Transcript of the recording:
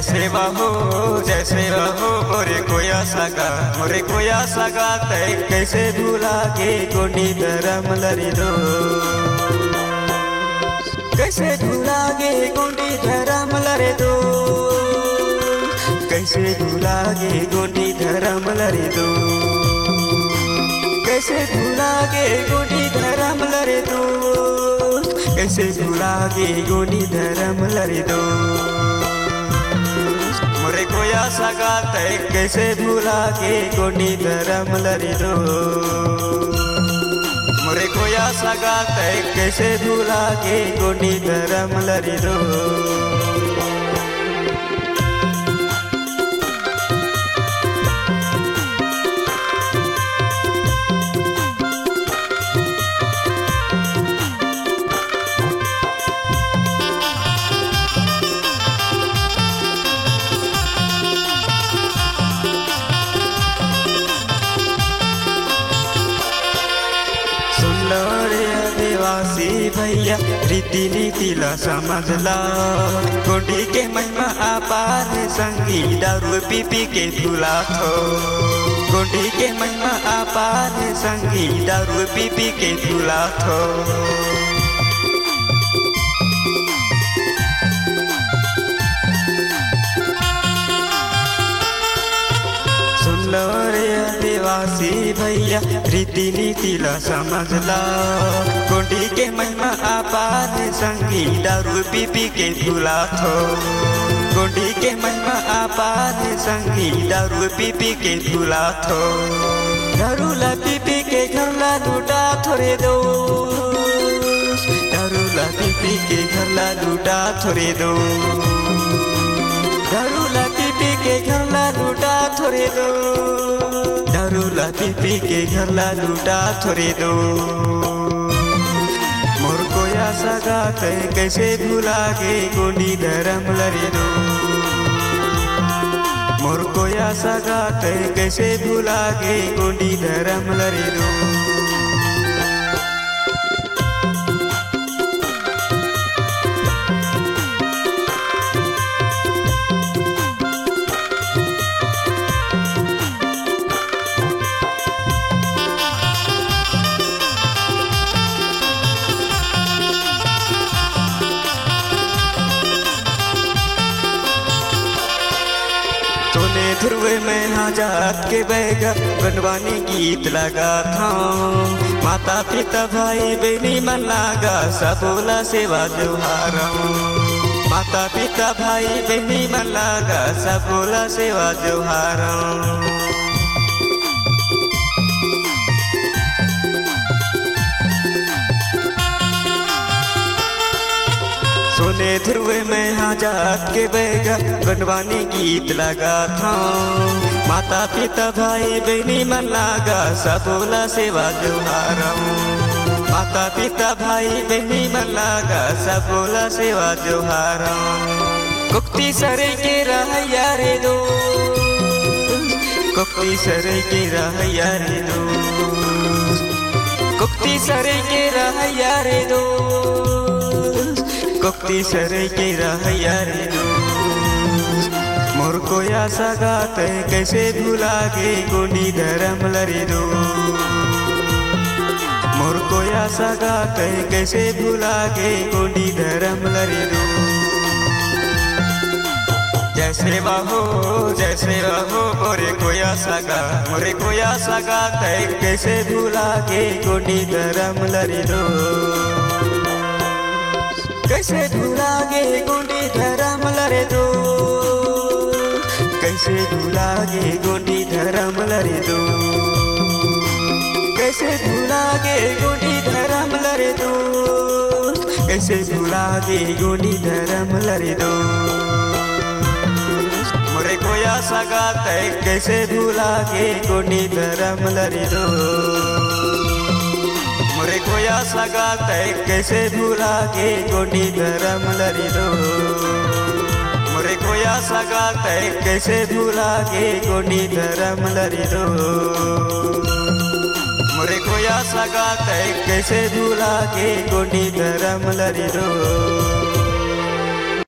जैसे बाहो मोरे कोया सगा तय कैसे भूला के गोंडी धरम लरी दो कैसे भूला गे गोंडी धरम लरे दो कैसे भूला गे गोंडी धरम लरे दो कैसे भूला गे गोंडी धरम लरे दो कैसे भूला गे गोंडी धरम लरे दो मोरे कोया सगा तय कैसे भूला के गोंडी धरम लरी दो मोरे कोया सगा तय कैसे भूला के गोंडी धरम लरी दो आदिवासी भैया रीति नीतिला समझला गोंडी के महिमा अपार संगी दारू पी पी के भूला थो गोंडी के महिमा अपार संगी दारू पी पी के भूला थो आदिवासी भैया रीति नीतिला समझला गोंडी के महिमा अपार संगी दारू पी पी के भूला थो गोंडी के महिमा अपार संगी दारू पी पी के भूला थो दारू ला पी पी के घर ला लूटा थोड़े दो दारू ला पी पी के घर ला लूटा थोड़े दो दारू ला पी पी के घर ला लूटा थोड़े दो दारू ला पी पी के घर ला लूटा थोड़े दो मोर कोया सगा तय कैसे भूला के गोंडी धरम लरे दो मोर कोया सगा तय कैसे भूला के गोंडी धरम लरे दो सोने ध्रुवे में आजाद के बैगा बनवानी गीत लगा था माता पिता भाई बहनी मन लागा सबोला सेवा जोहारा माता पिता भाई बहनी मन लागा सबोला सेवा जोहारा सोने ध्रुवे में आजाद के बैगा बनवानी गीत लगा था माता पिता भाई बहनी मन लागा सबोला सेवा जोहारा माता पिता भाई बहनी मन लागा सबोला सेवा जोहारा कुक्ति सरे के रहैया रे दो कुक्ति सरे के रहैया रे दो कुक्ति सरे के रहैया रे दो कुक्ति सरे के रहैया रे दो मोर कोया सगा तय कैसे भूला के गोंडी धरम लरे दो मोर कोया सगा तय कैसे भूला के गोंडी धरम लरे दो जैसे बाहो मोरे कोया सगा तय कैसे भूला के गोंडी धरम लरे दो कैसे भूला गे गोंडी धरम लरे दो कैसे भूला गे गोंडी धरम लरे दो कैसे भूला गे गोंडी धरम लरे दो कैसे भूला गे गोंडी धरम लरे दो मोरे कोया सगा तय कैसे भूला गे गोंडी धरम लरे दो मोरे कोया सगा तय कैसे भूला के गोंडी धरम लरी दो मोरे कोया सगा तय कैसे भूला के गोंडी धरम लरी दो मोरे कोया सगा तय कैसे भूला के गोंडी धरम लरी दो